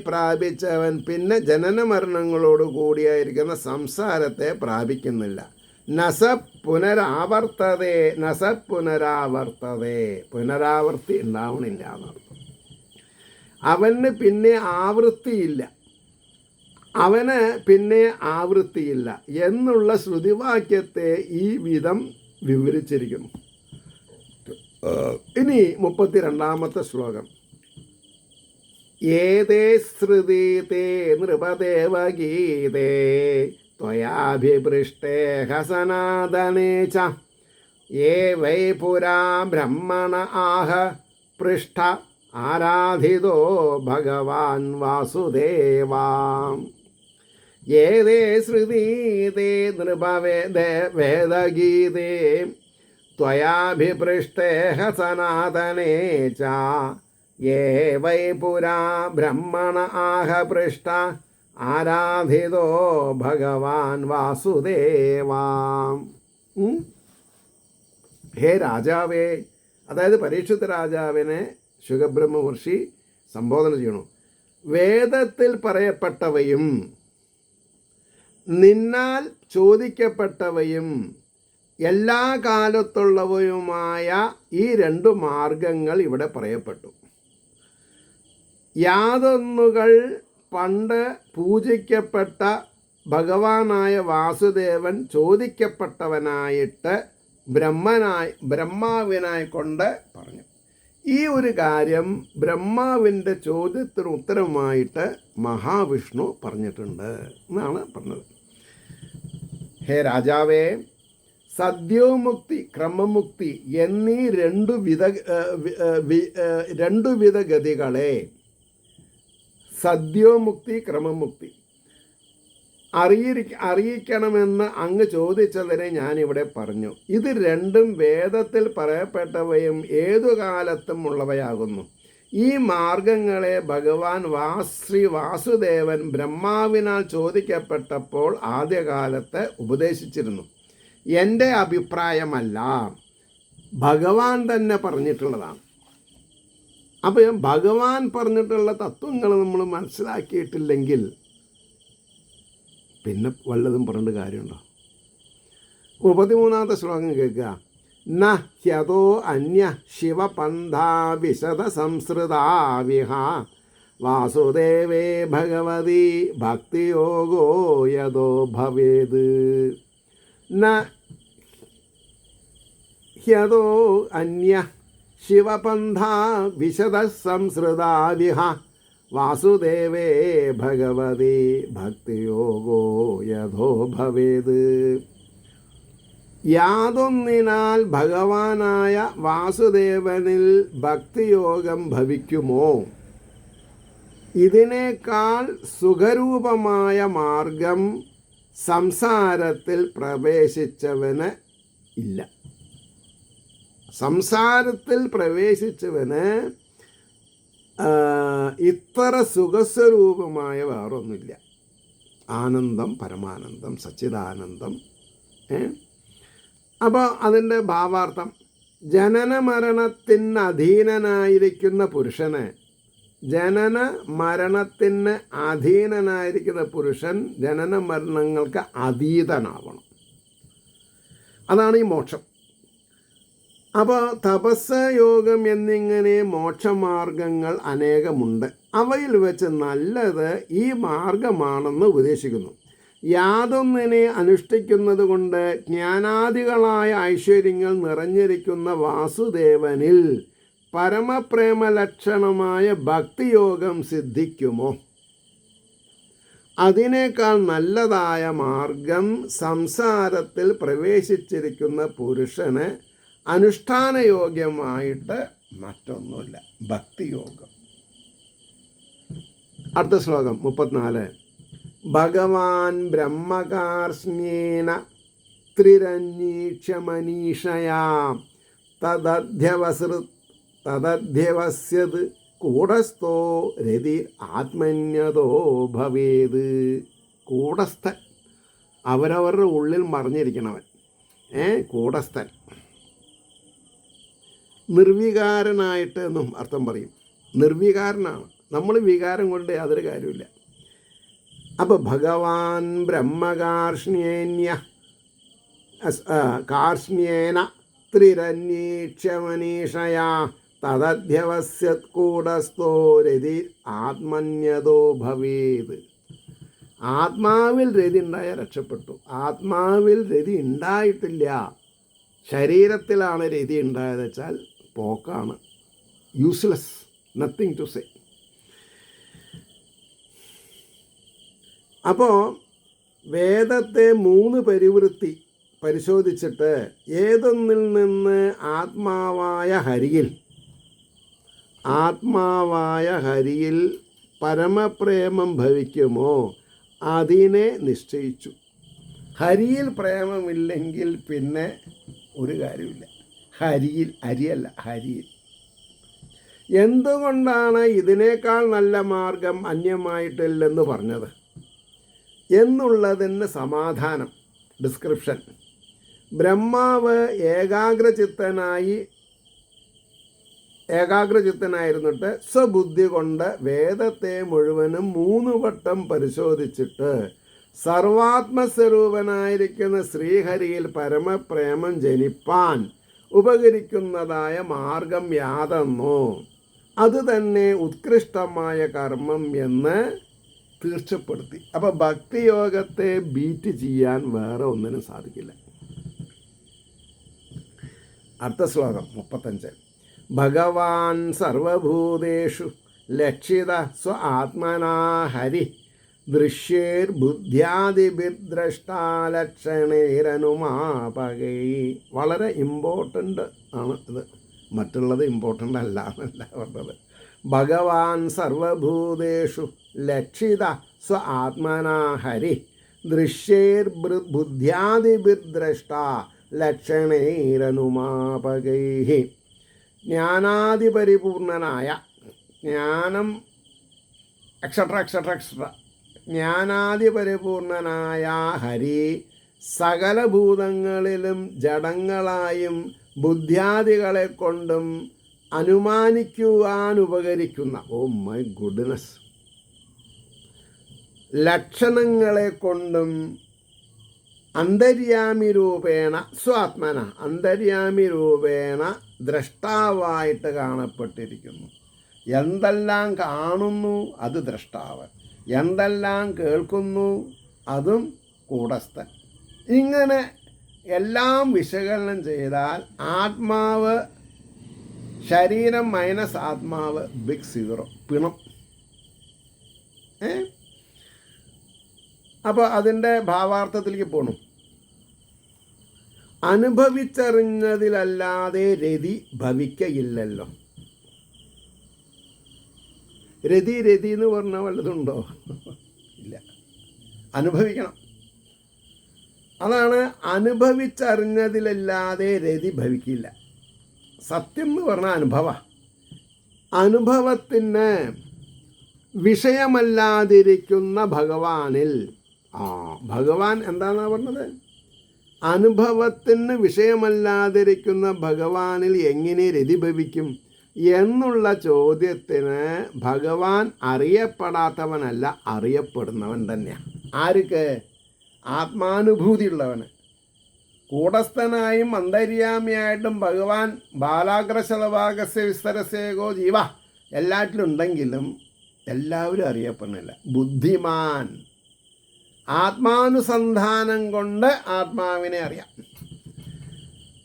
പ്രാപിച്ചവൻ പിന്നെ ജനന മരണങ്ങളോട് കൂടിയായിരിക്കുന്ന സംസാരത്തെ പ്രാപിക്കുന്നില്ല. പുനരാവർത്തി ഉണ്ടാവണില്ല എന്നർത്ഥം. അവന് പിന്നെ ആവൃത്തിയില്ല എന്നുള്ള ശ്രുതിവാക്യത്തെ ഈ വിധം വിവരിച്ചിരിക്കുന്നു. ഇനി 32-ാമത്തെ ശ്ലോകം. ഏതേ ശ്രുതീതേ നൃപദേവഗീതേ ത്വയാഭിപൃഷ്ടേ ഹസനാദനേ ച യേ വൈ പുരാ ബ്രഹ്മണ ആഹ പൃഷ്ഠ ആരാധിതോ ഭഗവാൻ വാസുദേവാ. ഏതേ ശ്രുതീതേ നൃപവേദഗീതേ ത്വയാഭിപൃഷ്ടേ സനാതനേ ച യേ വൈ പുരാ ബ്രഹ്മണ ആഹ പൃഷ്ട ആരാധിതോ ഭഗവാൻ വാസുദേവാ. ഹേ രാജാവേ, അതായത് പരീക്ഷിത രാജാവിനെ ശുകബ്രഹ്മർഷി സംബോധന ചെയ്യണു. വേദത്തിൽ പറയപ്പെട്ടവയും നിന്നാൽ ചോദിക്കപ്പെട്ടവയും എല്ലാ കാലത്തുള്ളവയുമായ ഈ 2 മാർഗങ്ങൾ ഇവിടെ പറയപ്പെട്ടു. യാതൊന്നുകൾ പണ്ട് പൂജിക്കപ്പെട്ട ഭഗവാനായ വാസുദേവൻ ചോദിക്കപ്പെട്ടവനായിട്ട് ബ്രഹ്മാവിനായി കൊണ്ട് പറഞ്ഞു. ഈ ഒരു കാര്യം ബ്രഹ്മാവിൻ്റെ ചോദ്യത്തിന് ഉത്തരമായിട്ട് മഹാവിഷ്ണു പറഞ്ഞിട്ടുണ്ട് എന്നാണ് പറഞ്ഞത്. ഹേ രാജാവേ, സദ്യോമുക്തി ക്രമമുക്തി എന്നീ 2 വിധ ഗതികളെ, സദ്യോമുക്തി ക്രമമുക്തി, അറിയിക്കണമെന്ന് അങ്ങ് ചോദിച്ചതിനെ ഞാനിവിടെ പറഞ്ഞു. ഇത് രണ്ടും വേദത്തിൽ പറയപ്പെട്ടവയും ഏതു കാലത്തും ഉള്ളവയാകുന്നു. ഈ മാർഗങ്ങളെ ഭഗവാൻ ശ്രീ വാസുദേവൻ ബ്രഹ്മാവിനാൽ ചോദിക്കപ്പെട്ടപ്പോൾ ആദ്യകാലത്ത് ഉപദേശിച്ചിരുന്നു. എൻ്റെ അഭിപ്രായമല്ല, ഭഗവാൻ തന്നെ പറഞ്ഞിട്ടുള്ളതാണ്. അപ്പം ഭഗവാൻ പറഞ്ഞിട്ടുള്ള തത്വങ്ങൾ നമ്മൾ മനസ്സിലാക്കിയിട്ടില്ലെങ്കിൽ പിന്നെ വല്ലതും പറഞ്ഞിട്ട് കാര്യമുണ്ടോ? 33-ാമത്തെ ശ്ലോകം കേൾക്കുക. ന ഹ്യതോ അന്യ ശിവപന്ഥാ വിശദ സംസൃതാവിഹ വാസുദേവേ ഭഗവതി ഭക്തിയോഗോ യതോ ഭവേത്. ന ഹ്യതോ അന്യ ശിവപന്ഥാ വിശദ സംസൃതാവിഹ വാസുദേവേ ഭഗവതി ഭക്തിയോഗോ യഥോ ഭവേത്. യാതൊന്നിനാൽ ഭഗവാനായ വാസുദേവനിൽ ഭക്തിയോഗം ഭവിക്കുമോ, ഇതിനേക്കാൾ സുഖരൂപമായ മാർഗം സംസാരത്തിൽ പ്രവേശിച്ചവന് ഇല്ല. സംസാരത്തിൽ പ്രവേശിച്ചവന് ഇത്ര സുഖസ്വരൂപമായ വേറൊന്നുമില്ല. ആനന്ദം, പരമാനന്ദം, സച്ചിദാനന്ദം. അപ്പോൾ അതിൻ്റെ ഭാവാർത്ഥം, ജനന മരണത്തിന് അധീനനായിരിക്കുന്ന പുരുഷന്, ജനന മരണത്തിന് അധീനനായിരിക്കുന്ന പുരുഷൻ ജനന മരണങ്ങൾക്ക് അതീതനാവണം. അതാണ് ഈ മോക്ഷം. അപ്പോൾ തപസ്, യോഗം എന്നിങ്ങനെ മോക്ഷമാർഗങ്ങൾ അനേകമുണ്ട്. അവയിൽ വെച്ച് നല്ലത് ഈ മാർഗമാണെന്ന് ഉപദേശിക്കുന്നു. യാതൊന്നിനെ അനുഷ്ഠിക്കുന്നത് കൊണ്ട് ജ്ഞാനാദികളായ ഐശ്വര്യങ്ങൾ നിറഞ്ഞിരിക്കുന്ന വാസുദേവനിൽ പരമപ്രേമലക്ഷണമായ ഭക്തിയോഗം സിദ്ധിക്കുമോ? അതിനേക്കാൾ നല്ലതായ മാർഗം സംസാരത്തിൽ പ്രവേശിച്ചിരിക്കുന്ന പുരുഷന് അനുഷ്ഠാനയോഗ്യമായിട്ട് മറ്റൊന്നുമില്ല, ഭക്തിയോഗം. അടുത്ത ശ്ലോകം 34. ഭഗവാൻ ബ്രഹ്മകാർഷ്ണ്യേന ത്രിരന്വീക്ഷ്യമനീഷയാ തദധ്യവസ്യത് കൂടസ്ഥോ രതി ആത്മന്യതോ ഭവേത്. കൂടസ്ഥൻ, അവരവരുടെ ഉള്ളിൽ മറിഞ്ഞിരിക്കണവൻ. കൂടസ്ഥൻ, നിർവികാരനായിട്ട് എന്നും അർത്ഥം പറയും. നിർവികാരനാണ്. നമ്മൾ വികാരം കൊണ്ട് യാതൊരു കാര്യമില്ല. അപ്പോൾ ഭഗവാൻ കാർഷ്ണ്യേന ത്രിരന്വീക്ഷ്യമനീഷയാ തദധ്യവസ്യത് കൂടസ്ഥോ രതി ആത്മന്യതോ ഭവേത്. ആത്മാവിൽ രതി ഉണ്ടായാൽ രക്ഷപ്പെട്ടു. ആത്മാവിൽ രതി ഉണ്ടായിട്ടില്ല, ശരീരത്തിലാണ് രതി ഉണ്ടായത് വെച്ചാൽ പോക്കാണ്. Useless, nothing to say. അപ്പോൾ വേദത്തെ 3 പരിവൃത്തി പരിശോധിച്ചിട്ട് ഏതൊന്നിൽ നിന്ന് ആത്മാവായ ഹരിയിൽ പരമപ്രേമം ഭവിക്കുമോ അതിനെ നിശ്ചയിച്ചു. ഹരിയിൽ പ്രേമമില്ലെങ്കിൽ പിന്നെ ഒരു കാര്യമില്ല. ഹരിയല്ല, ഹരിയിൽ. എന്തുകൊണ്ടാണ് ഇതിനേക്കാൾ നല്ല മാർഗം അന്യമായിട്ടില്ലെന്ന് പറഞ്ഞത് എന്നുള്ളതിന് സമാധാനം, ഡിസ്ക്രിപ്ഷൻ. ബ്രഹ്മാവ് ഏകാഗ്രചിത്തനായിരുന്നിട്ട് സ്വബുദ്ധി കൊണ്ട് വേദത്തെ മുഴുവനും 3 വട്ടം പരിശോധിച്ചിട്ട് സർവാത്മസ്വരൂപനായിരിക്കുന്ന ശ്രീഹരിയിൽ പരമപ്രേമം ജനിപ്പാൻ ഉപകരിക്കുന്നതായ മാർഗം യാതെന്നോ അത് തന്നെ ഉത്കൃഷ്ടമായ കർമ്മം എന്ന് തീർച്ചപ്പെടുത്തി. അപ്പോൾ ഭക്തിയോഗത്തെ ബീറ്റ് ചെയ്യാൻ വേറെ ഒന്നിനും സാധിക്കില്ല. അടുത്ത ശ്ലോകം 35. ഭഗവാൻ സർവഭൂതേഷു ലക്ഷിത സ്വ ആത്മനാ ഹരി ദൃശ്യേർബുദ്ധ്യാദിഭിദ്രഷ്ടാലക്ഷണേരനുമാപകൈ. വളരെ ഇമ്പോർട്ടൻ്റ് ആണ് ഇത്, മറ്റുള്ളത് ഇമ്പോർട്ടൻ്റ് അല്ല എന്നല്ല പറഞ്ഞത്. ഭഗവാൻ സർവഭൂതേഷു ലക്ഷിത സ്വ ആത്മനാ ഹരി ദൃശ്യേർബുദ്ധ്യാദിഭിർദ്രഷ്ട ലക്ഷണൈരനുമാപകൈ. ജ്ഞാനാദിപരിപൂർണനായ, ജ്ഞാനം എക്സെട്ര എക്സെട്ര എക്സെട്ര, ജ്ഞാനാദിപരിപൂർണനായ ഹരി സകല ഭൂതങ്ങളിലും ജഡങ്ങളായും ബുദ്ധ്യാദികളെ കൊണ്ടും അനുമാനിക്കുവാൻ ഉപകരിക്കുന്ന, ഓ മൈ ഗുഡ്നസ്, ലക്ഷണങ്ങളെ കൊണ്ടും അന്തര്യാമി രൂപേണ സ്വാത്മന, അന്തര്യാമി രൂപേണ ദ്രഷ്ടാവായിട്ട് കാണപ്പെട്ടിരിക്കുന്നു. എന്തെല്ലാം കാണുന്നു അത് ദ്രഷ്ടാവ്, എന്തെല്ലാം കേൾക്കുന്നു അതും കൂടസ്ഥൻ. ഇങ്ങനെ എല്ലാം വിശകലനം ചെയ്താൽ ആത്മാവ്, ശരീരം മൈനസ് ആത്മാവ് ബിഗ് സീറോ, പിണം. അപ്പോൾ അതിൻ്റെ ഭാവാർത്ഥത്തിലേക്ക് പോകണം. അനുഭവിച്ചറിഞ്ഞതിലല്ലാതെ രതി ഭവിക്കയില്ലല്ലോ. രതി എന്ന് പറഞ്ഞാൽ വല്ലതുണ്ടോ? ഇല്ല, അനുഭവിക്കണം. അതാണ്, അനുഭവിച്ചറിഞ്ഞതിലല്ലാതെ രതി ഭവിക്കില്ല. സത്യം എന്ന് പറഞ്ഞാൽ അനുഭവ, അനുഭവത്തിന് വിഷയമല്ലാതിരിക്കുന്ന ഭഗവാനിൽ, ഭഗവാൻ എന്താണെന്നാ പറഞ്ഞത്? അനുഭവത്തിന് വിഷയമല്ലാതിരിക്കുന്ന ഭഗവാനിൽ എങ്ങനെ രതി ഭവിക്കും എന്നുള്ള ചോദ്യത്തിന് ഭഗവാൻ അറിയപ്പെടാത്തവനല്ല, അറിയപ്പെടുന്നവൻ തന്നെയാണ്. ആർക്ക്? ആത്മാനുഭൂതിയുള്ളവന്. കൂടസ്ഥനായും അന്തര്യാമിയായിട്ടും ഭഗവാൻ ബാലാഗ്രശതഭാഗസ്യ വിസ്തരസ്യേകോ ജീവ എല്ലാറ്റിലും ഉണ്ടെങ്കിലും എല്ലാവരും അറിയപ്പെടുന്നില്ല. ബുദ്ധിമാൻ ആത്മാനുസന്ധാനം കൊണ്ട് ആത്മാവിനെ അറിയാം.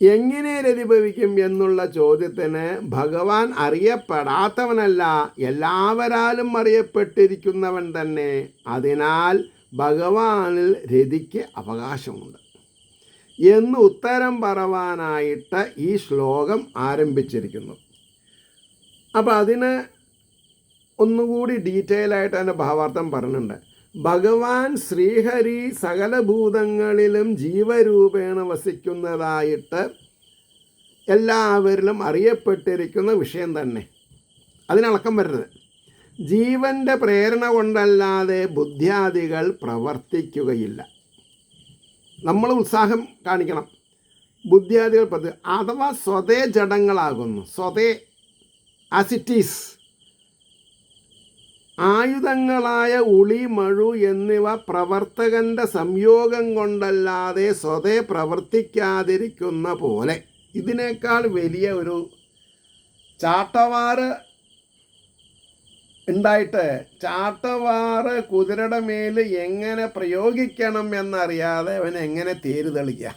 എങ്ങനെ രതിഭവിക്കും എന്നുള്ള ചോദ്യത്തിന് ഭഗവാൻ അറിയപ്പെടാത്തവനല്ല, എല്ലാവരാലും അറിയപ്പെട്ടിരിക്കുന്നവൻ തന്നെ. അതിനാൽ ഭഗവാനിൽ രതിക്ക് അവകാശമുണ്ട് എന്ന് ഉത്തരം പറവാനായിട്ട് ഈ ശ്ലോകം ആരംഭിച്ചിരിക്കുന്നു. അപ്പോൾ അതിന് ഒന്നുകൂടി ഡീറ്റെയിൽ ആയിട്ട് അതിൻ്റെ ഭാവാർത്ഥം പറഞ്ഞിട്ടുണ്ട്. ഭഗവാൻ ശ്രീഹരി സകല ഭൂതങ്ങളിലും ജീവരൂപേണ വസിക്കുന്നതായിട്ട് എല്ലാവരിലും അറിയപ്പെട്ടിരിക്കുന്ന വിഷയം തന്നെ. അതിനളക്കം വരരുത്. ജീവൻ്റെ പ്രേരണ കൊണ്ടല്ലാതെ ബുദ്ധ്യാദികൾ പ്രവർത്തിക്കുകയില്ല. നമ്മൾ ഉത്സാഹം കാണിക്കണം. ബുദ്ധ്യാദികൾ അഥവാ സ്വതേ ജഡങ്ങളാകുന്നു. സ്വതേ ആസിറ്റീസ് ആയുധങ്ങളായ ഉളി, മഴു എന്നിവ പ്രവർത്തകൻ്റെ സംയോഗം കൊണ്ടല്ലാതെ സ്വതേ പ്രവർത്തിക്കാതിരിക്കുന്ന പോലെ. ഇതിനേക്കാൾ വലിയ ഒരു ചാട്ടവാറ് ഉണ്ടായിട്ട് ചാട്ടവാറ് കുതിരയുടെ മേൽ എങ്ങനെ പ്രയോഗിക്കണം എന്നറിയാതെ അവൻ എങ്ങനെ തേര് തെളിക്കുക?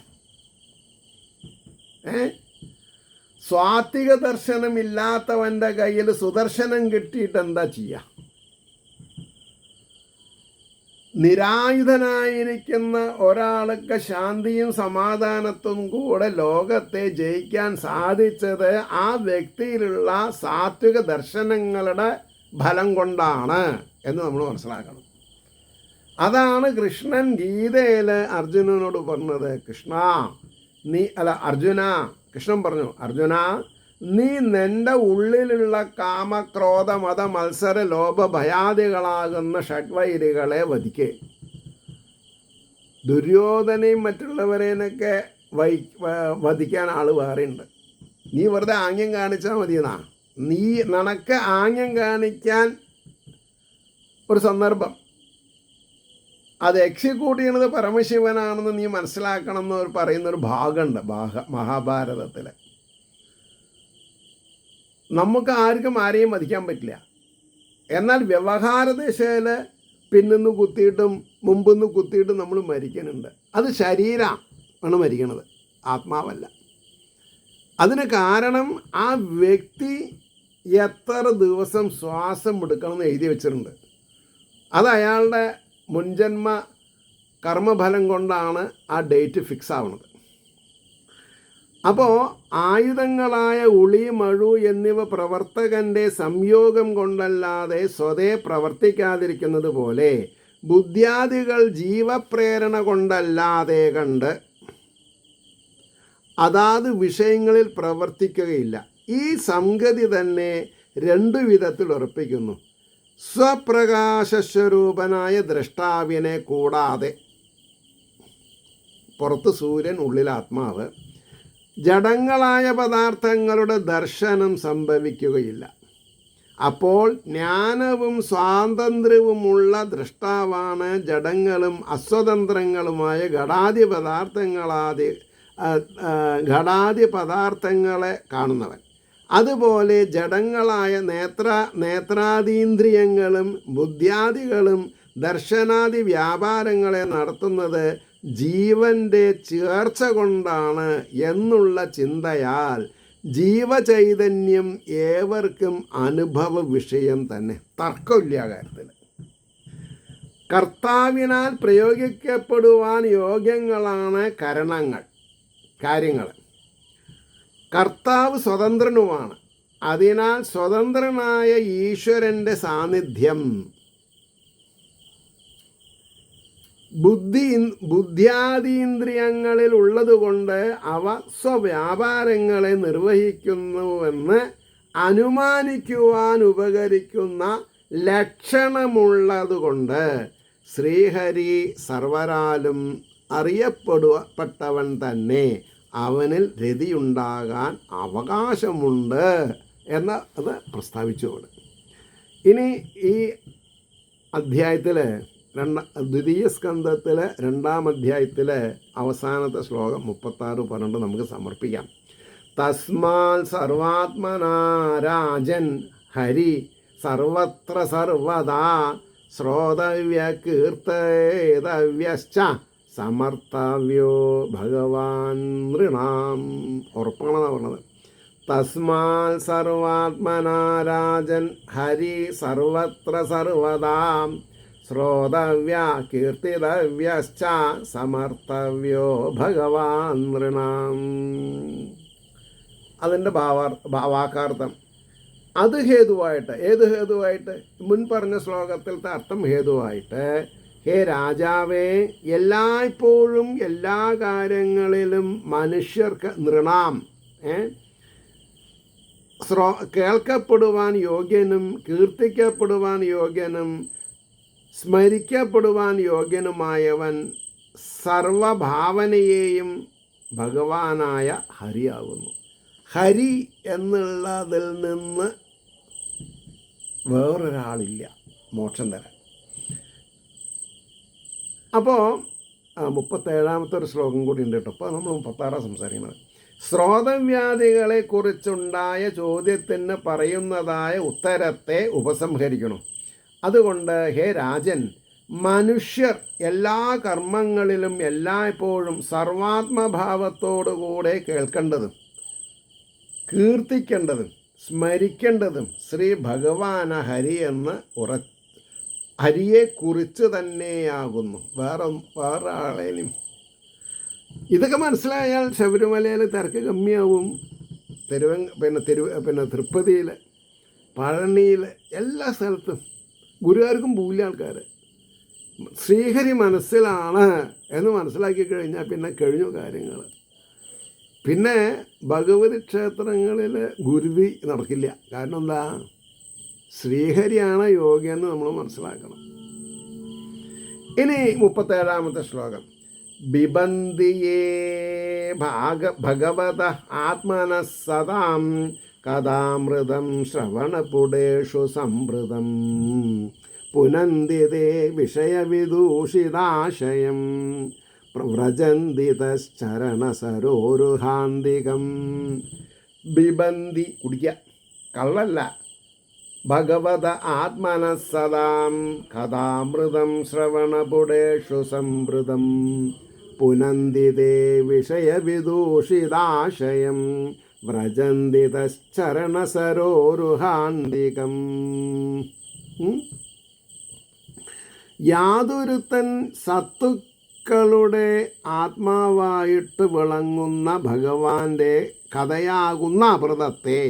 സ്വാത്വിക ദർശനമില്ലാത്തവൻ്റെ കയ്യിൽ സുദർശനം കിട്ടിയിട്ട് എന്താ ചെയ്യുക? നിരായുധനായിരിക്കുന്ന ഒരാൾക്ക് ശാന്തിയും സമാധാനത്തും കൂടെ ലോകത്തെ ജയിക്കാൻ സാധിച്ചത് ആ വ്യക്തിയിലുള്ള സാത്വിക ദർശനങ്ങളുടെ ഫലം കൊണ്ടാണ് എന്ന് നമ്മൾ മനസ്സിലാക്കണം. അതാണ് കൃഷ്ണൻ ഗീതയിൽ അർജുനനോട് പറഞ്ഞത്. അർജുന, കൃഷ്ണൻ പറഞ്ഞു, അർജുന, നീ നിൻ്റെ ഉള്ളിലുള്ള കാമക്രോധ മത മത്സര ലോഭ ഭയാദികളാകുന്ന ഷഡ്വൈരികളെ വധിക്കേ. ദുര്യോധനയും മറ്റുള്ളവരേനൊക്കെ വധിക്കാൻ ആൾ വേറെയുണ്ട്. നീ വെറുതെ ആംഗ്യം കാണിച്ചാൽ മതിയെന്നാ. നിനക്ക് ആംഗ്യം കാണിക്കാൻ ഒരു സന്ദർഭം, അത് എക്സിക്യൂട്ട് ചെയ്യണത് പരമശിവനാണെന്ന് നീ മനസ്സിലാക്കണം എന്ന് പറയുന്നൊരു ഭാഗമുണ്ട് മഹാഭാരതത്തിൽ. നമുക്ക് ആർക്കും ആരെയും വധിക്കാൻ പറ്റില്ല. എന്നാൽ വ്യവഹാര ദിശയിൽ പിന്നിന്ന് കുത്തിയിട്ടും മുമ്പിന്ന് കുത്തിയിട്ടും നമ്മൾ മരിക്കുന്നുണ്ട്. അത് ശരീരമാണ് മരിക്കണത്, ആത്മാവല്ല. അതിന് കാരണം ആ വ്യക്തി എത്ര ദിവസം ശ്വാസം എടുക്കണമെന്ന് എഴുതി വെച്ചിട്ടുണ്ട്. അത് അയാളുടെ മുൻജന്മ കർമ്മഫലം കൊണ്ടാണ് ആ ഡേറ്റ് ഫിക്സ് ആവുന്നത്. അപ്പോൾ ആയുധങ്ങളായ ഉളി, മഴു എന്നിവ പ്രവർത്തകൻ്റെ സംയോഗം കൊണ്ടല്ലാതെ സ്വതേ പ്രവർത്തിക്കാതിരിക്കുന്നത് പോലെ ബുദ്ധ്യാദികൾ ജീവപ്രേരണ കൊണ്ടല്ലാതെ കണ്ട് അതാത് വിഷയങ്ങളിൽ പ്രവർത്തിക്കുകയില്ല. ഈ സംഗതി തന്നെ രണ്ടു വിധത്തിൽ ഉറപ്പിക്കുന്നു. സ്വപ്രകാശസ്വരൂപനായ ദ്രഷ്ടാവിനെ കൂടാതെ, പുറത്ത് സൂര്യൻ ഉള്ളിൽ ആത്മാവ്, ജഡങ്ങളായ പദാർത്ഥങ്ങളുടെ ദർശനം സംഭവിക്കുകയില്ല. അപ്പോൾ ജ്ഞാനവും സ്വാതന്ത്ര്യവുമുള്ള ദ്രഷ്ടാവാണ് ജഡങ്ങളും അസ്വതന്ത്രങ്ങളുമായ ഘടാദി പദാർത്ഥങ്ങളെ കാണുന്നവൻ. അതുപോലെ ജഡങ്ങളായ നേത്രാദീന്ദ്രിയങ്ങളും ബുദ്ധ്യാദികളും ദർശനാദി വ്യാപാരങ്ങളെ നടത്തുന്നത് ജീവൻ്റെ ചേർച്ച കൊണ്ടാണ് എന്നുള്ള ചിന്തയാൽ ജീവചൈതന്യം ഏവർക്കും അനുഭവ വിഷയം തന്നെ. തർക്കമില്ല കാര്യത്തിൽ. കർത്താവിനാൽ പ്രയോഗിക്കപ്പെടുവാൻ യോഗ്യങ്ങളാണ് കാര്യങ്ങൾ. കർത്താവ് സ്വതന്ത്രനുമാണ്. അതിനാൽ സ്വതന്ത്രനായ ഈശ്വരൻ്റെ സാന്നിധ്യം ബുദ്ധ്യാതീന്ദ്രിയങ്ങളിൽ ഉള്ളതുകൊണ്ട് അവ സ്വവ്യാപാരങ്ങളെ നിർവഹിക്കുന്നുവെന്ന് അനുമാനിക്കുവാൻ ഉപകരിക്കുന്ന ലക്ഷണമുള്ളതുകൊണ്ട് ശ്രീഹരി സർവരാലും അറിയപ്പെട്ടവൻ തന്നെ. അവനിൽ രതിയുണ്ടാകാൻ അവകാശമുണ്ട് എന്ന് അത് പ്രസ്താവിച്ചുകൊണ്ട് ഇനി ഈ അധ്യായത്തിൽ ദ്വിതീയ സ്കന്ധത്തിലെ 2-ാം അധ്യായത്തിലെ അവസാനത്തെ ശ്ലോകം 36-12 നമുക്ക് സമർപ്പിക്കാം. തസ്മാൽ സർവാത്മനാ രാജൻ ഹരി സർവത്ര സർവദാ ശ്രോതവ്യ കീർത്തേതവ്യശ്ച സമർത്ഥവ്യോ ഭഗവാൻ നൃണാം. ഉറപ്പാണെന്നാണ് പറഞ്ഞത്. തസ്മാൽ സർവാത്മനാ രാജൻ ഹരി സർവത്ര സർവദാ ശ്രോതവ്യ കീർത്തിതവ്യശ്ച സമർത്ഥവ്യോ ഭഗവാൻ നൃണാം. അതിൻ്റെ വാക്കാർത്ഥം അത് ഹേതുവായിട്ട്, ഏത് ഹേതുവായിട്ട്? മുൻ പറഞ്ഞ ശ്ലോകത്തിലത്തെ അർത്ഥം ഹേതുവായിട്ട്, ഹേ രാജാവേ, എല്ലായ്പ്പോഴും എല്ലാ കാര്യങ്ങളിലും മനുഷ്യർക്ക് നൃണാം, കേൾക്കപ്പെടുവാൻ യോഗ്യനും കീർത്തിക്കപ്പെടുവാൻ യോഗ്യനും സ്മരിക്കപ്പെടുവാൻ യോഗ്യനുമായവൻ സർവഭാവനയെയും ഭഗവാനായ ഹരിയാകുന്നു. ഹരി എന്നുള്ളതിൽ നിന്ന് വേറൊരാളില്ല മോക്ഷം തരാൻ. അപ്പോൾ 37-ാമത്തെ ഒരു ശ്ലോകം കൂടി ഉണ്ട് കേട്ടോ. അപ്പോൾ നമ്മൾ 36 സംസാരിക്കുന്നത്. ശ്രോതവ്യാധികളെക്കുറിച്ചുണ്ടായ ചോദ്യത്തിന് പറയുന്നതായ ഉത്തരത്തെ ഉപസംഹരിക്കണം. അതുകൊണ്ട് ഹേ രാജൻ, മനുഷ്യർ എല്ലാ കർമ്മങ്ങളിലും എല്ലായ്പ്പോഴും സർവാത്മഭാവത്തോടുകൂടെ കേൾക്കേണ്ടതും കീർത്തിക്കേണ്ടതും സ്മരിക്കേണ്ടതും ശ്രീ ഭഗവാന ഹരി എന്ന് ഹരിയെക്കുറിച്ച് തന്നെയാകുന്നു, വേറെ ആളേനും. ഇതൊക്കെ മനസ്സിലായാൽ ശബരിമലയിൽ തിരക്ക് കമ്മിയാവും. തിരുപ്പതിയിൽ, പഴനിയിൽ, എല്ലാ സ്ഥലത്തും ഗുരുവാർക്കും പോവില്ല ആൾക്കാർ. ശ്രീഹരി മനസ്സിലാണ് എന്ന് മനസ്സിലാക്കി കഴിഞ്ഞാൽ പിന്നെ കഴിഞ്ഞു കാര്യങ്ങൾ. പിന്നെ ഭഗവതി ക്ഷേത്രങ്ങളിൽ ഗുരുതി നടക്കില്ല. കാരണം എന്താ? ശ്രീഹരിയാണ് യോഗ്യെന്ന് നമ്മൾ മനസ്സിലാക്കണം. ഇനി 37-ാമത്തെ ശ്ലോകം. ബിബന്തിയേ ഭഗവത ആത്മനഃ സദാം കഥാമൃതം ശ്രവണപുടേഷു സംവൃതം പുനന്തിതേ വിഷയവിദൂഷിതാശയം പ്രവ്രജന്തി തശ്ചരണസരോരുഹാന്തികം. ബിബന്തി കുടിക്കുക, കള്ളല്ല. ഭഗവത ആത്മനഃ സദാം കഥാമൃതം ശ്രവണപുടേഷു സംവൃതം പുനന്തിതേ വിഷയവിദൂഷിതാശയം വ്രജന്തി തശ്ചരണസരോരുഹാന്തികം. യാതൊരുത്തൻ സത്തുക്കളുടെ ആത്മാവായിട്ട് വിളങ്ങുന്ന ഭഗവാന്റെ കഥയാകുന്ന അമൃതത്തെ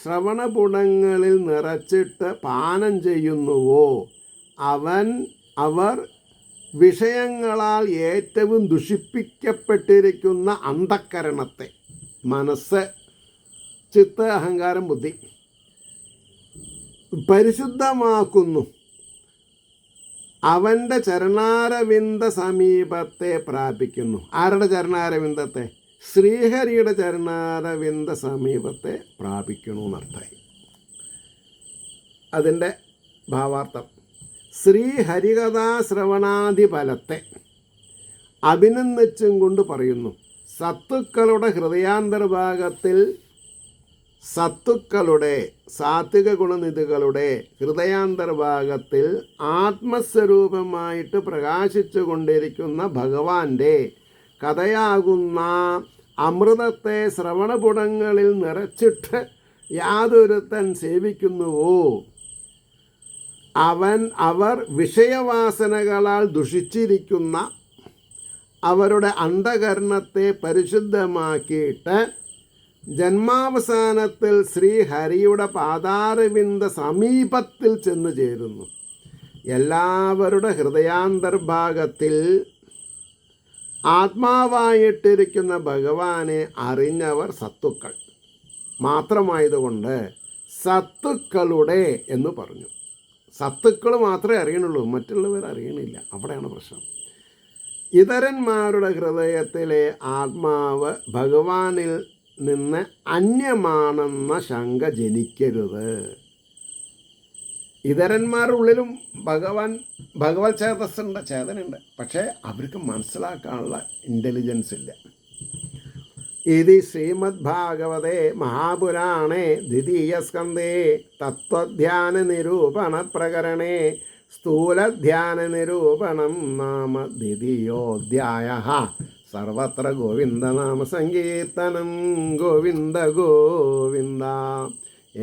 ശ്രവണപുടങ്ങളിൽ നിറച്ചിട്ട് പാനം ചെയ്യുന്നുവോ അവർ വിഷയങ്ങളാൽ ഏറ്റവും ദുഷിപ്പിക്കപ്പെട്ടിരിക്കുന്ന അന്ധക്കരണത്തെ, മനസ്സ്, ചിത്ത, അഹങ്കാരം, ബുദ്ധി പരിശുദ്ധമാക്കുന്നു. അവൻ്റെ ചരണാരവിന്ദ സമീപത്തെ പ്രാപിക്കുന്നു. ആരുടെ ചരണാരവിന്ദത്തെ? ശ്രീഹരിയുടെ ചരണാരവിന്ദ സമീപത്തെ പ്രാപിക്കണു എന്നർത്ഥമായി. അതിൻ്റെ ഭാവാർത്ഥം, ശ്രീഹരികഥാശ്രവണാദിഫലത്തെ അഭിനന്ദിച്ചും കൊണ്ട് പറയുന്നു. സത്തുക്കളുടെ ഹൃദയാന്തർഭാഗത്തിൽ, സത്തുക്കളുടെ സാത്വിക ഗുണനിധികളുടെ ഹൃദയാന്തർഭാഗത്തിൽ ആത്മസ്വരൂപമായിട്ട് പ്രകാശിച്ചു കൊണ്ടിരിക്കുന്ന ഭഗവാന്റെ കഥയാകുന്ന അമൃതത്തെ ശ്രവണപുടങ്ങളിൽ നിറച്ചിട്ട് യാതൊരുത്തൻ സേവിക്കുന്നുവോ അവർ വിഷയവാസനകളാൽ ദുഷിച്ചിരിക്കുന്ന അവരുടെ അന്ധകരണത്തെ പരിശുദ്ധമാക്കിയിട്ട് ജന്മാവസാനത്തിൽ ശ്രീഹരിയുടെ പാതാരവിന്ദ സമീപത്തിൽ ചെന്ന് ചേരുന്നു. എല്ലാവരുടെ ഹൃദയാന്തർഭാഗത്തിൽ ആത്മാവായിട്ടിരിക്കുന്ന ഭഗവാനെ അറിഞ്ഞവർ സത്തുക്കൾ മാത്രമായതുകൊണ്ട് സത്തുക്കളുടെ എന്ന് പറഞ്ഞു. സത്തുക്കൾ മാത്രമേ അറിയണുള്ളൂ, മറ്റുള്ളവർ അറിയണില്ല. അവിടെയാണ് പ്രശ്നം. ഇതരന്മാരുടെ ഹൃദയത്തിലെ ആത്മാവ് ഭഗവാനിൽ നിന്ന് അന്യമാണെന്ന ശങ്ക ജനിക്കരുത്. ഇതരന്മാരുടെ ഉള്ളിലും ഭഗവത് ചേതസ്സുണ്ട്, ചേതനുണ്ട്. പക്ഷേ അവർക്ക് മനസ്സിലാക്കാനുള്ള ഇൻ്റലിജൻസ് ഇല്ല. ഇതി ശ്രീമദ് ഭാഗവതേ മഹാപുരാണേ ദ്വിതീയസ്കന്ധേ തത്വധ്യാന നിരൂപണ പ്രകരണേ സ്ഥൂലധ്യാന നിരൂപണം നാമ ദ്വിതീയോധ്യായഃ. സർവത്ര ഗോവിന്ദനാമ സങ്കീർത്തനം. ഗോവിന്ദ ഗോവിന്ദ.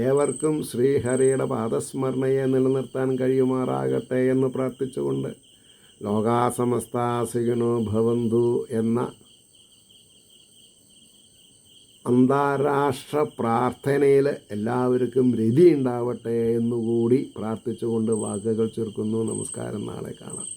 ഏവർക്കും ശ്രീഹരിയുടെ പാദസ്മരണയെ നിലനിർത്താൻ കഴിയുമാറാകട്ടെ എന്ന് പ്രാർത്ഥിച്ചുകൊണ്ട് ലോകാസമസ്ത സുഖിനോ ഭവന്തു എന്ന അന്താരാഷ്ട്ര പ്രാർത്ഥനയിൽ എല്ലാവർക്കും രതി ഉണ്ടാവട്ടെ എന്നുകൂടി പ്രാർത്ഥിച്ചുകൊണ്ട് വാക്കുകൾ ചുരുക്കുന്നു. നമസ്കാരം. നാളെ കാണാം.